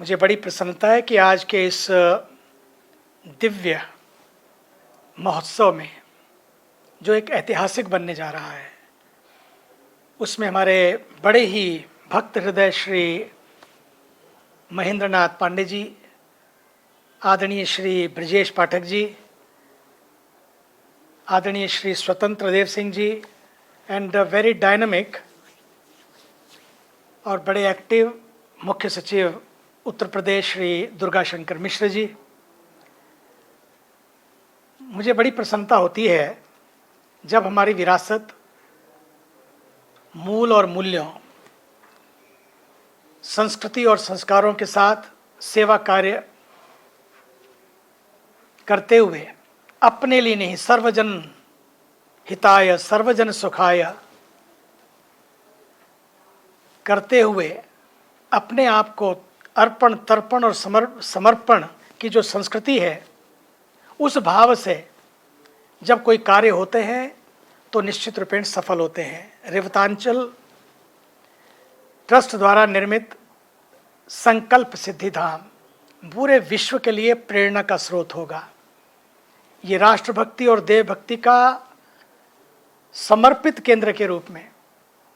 मुझे बड़ी प्रसन्नता है कि आज के इस दिव्य महोत्सव में जो एक ऐतिहासिक बनने जा रहा है, उसमें हमारे बड़े ही भक्त हृदय श्री महेंद्रनाथ पांडे जी, आदरणीय श्री ब्रजेश पाठक जी, आदरणीय श्री स्वतंत्र Dev Singh ji and very dynamic और बड़े एक्टिव मुख्य सचिव उत्तर प्रदेश श्री दुर्गा शंकर मिश्र जी। मुझे बड़ी प्रसन्नता होती है जब हमारी विरासत, मूल और मूल्यों, संस्कृति और संस्कारों के साथ सेवा कार्य करते हुए अपने लिए नहीं, सर्वजन हिताय सर्वजन सुखाय करते हुए अपने आप को अर्पण तर्पण और समर्पण की जो संस्कृति है, उस भाव से जब कोई कार्य होते हैं तो निश्चित रूपेण सफल होते हैं। रेवतांचल ट्रस्ट द्वारा निर्मित संकल्प सिद्धिधाम पूरे विश्व के लिए प्रेरणा का स्रोत होगा। ये राष्ट्रभक्ति और देवभक्ति का समर्पित केंद्र के रूप में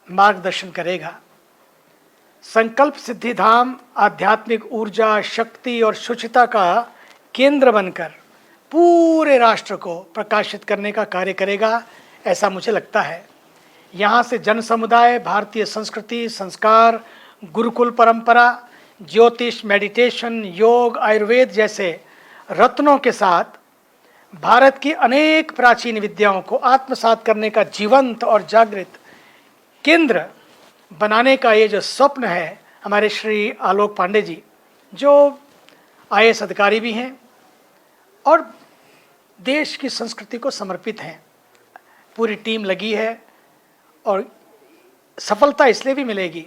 मार्गदर्शन करेगा। संकल्प सिद्धिधाम आध्यात्मिक ऊर्जा, शक्ति और शुचिता का केंद्र बनकर पूरे राष्ट्र को प्रकाशित करने का कार्य करेगा, ऐसा मुझे लगता है। यहाँ से जन समुदाय भारतीय संस्कृति, संस्कार, गुरुकुल परंपरा, ज्योतिष, मेडिटेशन, योग, आयुर्वेद जैसे रत्नों के साथ भारत की अनेक प्राचीन विद्याओं को आत्मसात करने का जीवंत और जागृत केंद्र बनाने का ये जो स्वप्न है, हमारे श्री आलोक पांडे जी जो आईएएस अधिकारी भी हैं और देश की संस्कृति को समर्पित हैं, पूरी टीम लगी है। और सफलता इसलिए भी मिलेगी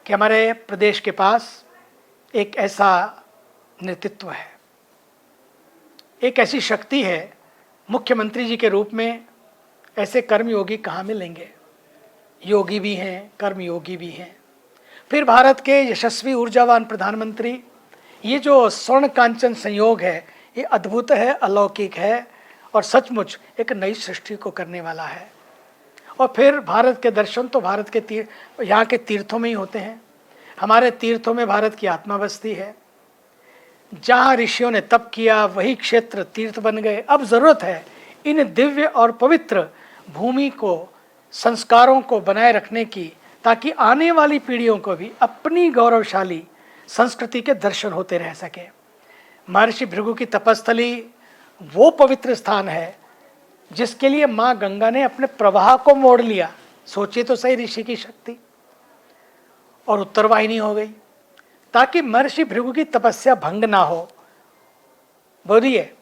कि हमारे प्रदेश के पास एक ऐसा नेतृत्व है, एक ऐसी शक्ति है। मुख्यमंत्री जी के रूप में ऐसे कर्मयोगी कहाँ मिलेंगे? योगी भी हैं, कर्मयोगी भी हैं। फिर भारत के यशस्वी ऊर्जावान प्रधानमंत्री, ये जो स्वर्ण कांचन संयोग है, ये अद्भुत है, अलौकिक है और सचमुच एक नई सृष्टि को करने वाला है। और फिर भारत के दर्शन तो भारत के यहाँ के तीर्थों में ही होते हैं। हमारे तीर्थों में भारत की आत्मा बसती है। जहाँ ऋषियों ने तप किया वही क्षेत्र तीर्थ बन गए। अब ज़रूरत है इन दिव्य और पवित्र भूमि को, संस्कारों को बनाए रखने की, ताकि आने वाली पीढ़ियों को भी अपनी गौरवशाली संस्कृति के दर्शन होते रह सके। महर्षि भृगु की तपस्थली वो पवित्र स्थान है जिसके लिए माँ गंगा ने अपने प्रवाह को मोड़ लिया। सोचिए तो सही, ऋषि की शक्ति, और उत्तरवाहिनी हो गई ताकि महर्षि भृगु की तपस्या भंग ना हो। बोलिए,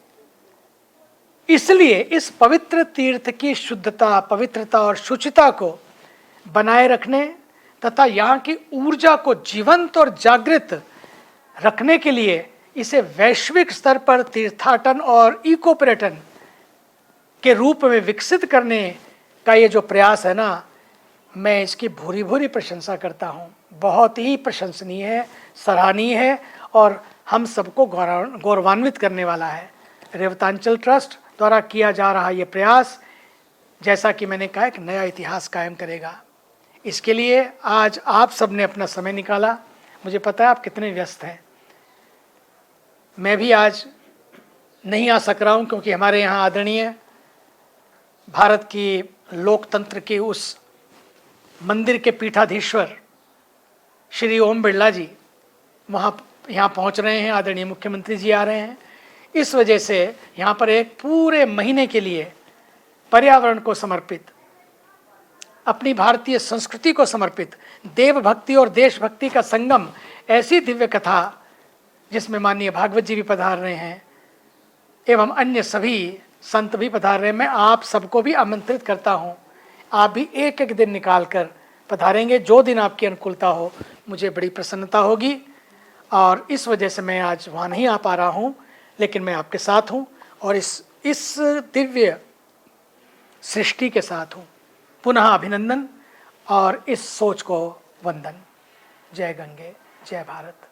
इसलिए इस पवित्र तीर्थ की शुद्धता, पवित्रता और शुचिता को बनाए रखने तथा यहाँ की ऊर्जा को जीवंत और जागृत रखने के लिए इसे वैश्विक स्तर पर तीर्थाटन और इको पर्यटन के रूप में विकसित करने का ये जो प्रयास है ना, मैं इसकी भूरी भूरी प्रशंसा करता हूँ। बहुत ही प्रशंसनीय है, सराहनीय है और हम सबको गौरवान्वित करने वाला है। रेवतांचल ट्रस्ट द्वारा किया जा रहा ये प्रयास, जैसा कि मैंने कहा, एक नया इतिहास कायम करेगा। इसके लिए आज आप सबने अपना समय निकाला। मुझे पता है आप कितने व्यस्त हैं। मैं भी आज नहीं आ सक रहा हूँ क्योंकि हमारे यहाँ आदरणीय भारत की लोकतंत्र के उस मंदिर के पीठाधीश्वर श्री ओम बिरला जी यहाँ पहुँच रहे हैं। आदरणीय मुख्यमंत्री जी आ रहे हैं। इस वजह से यहाँ पर एक पूरे महीने के लिए पर्यावरण को समर्पित, अपनी भारतीय संस्कृति को समर्पित देवभक्ति और देशभक्ति का संगम, ऐसी दिव्य कथा जिसमें माननीय भागवत जी भी पधार रहे हैं एवं अन्य सभी संत भी पधार रहे हैं। मैं आप सबको भी आमंत्रित करता हूँ, आप भी एक एक दिन निकाल कर पधारेंगे। जो दिन आपकी अनुकूलता हो, मुझे बड़ी प्रसन्नता होगी। और इस वजह से मैं आज वहाँ नहीं आ पा रहा हूँ, लेकिन मैं आपके साथ हूँ और इस दिव्य सृष्टि के साथ हूँ। पुनः अभिनंदन और इस सोच को वंदन। जय गंगे, जय भारत।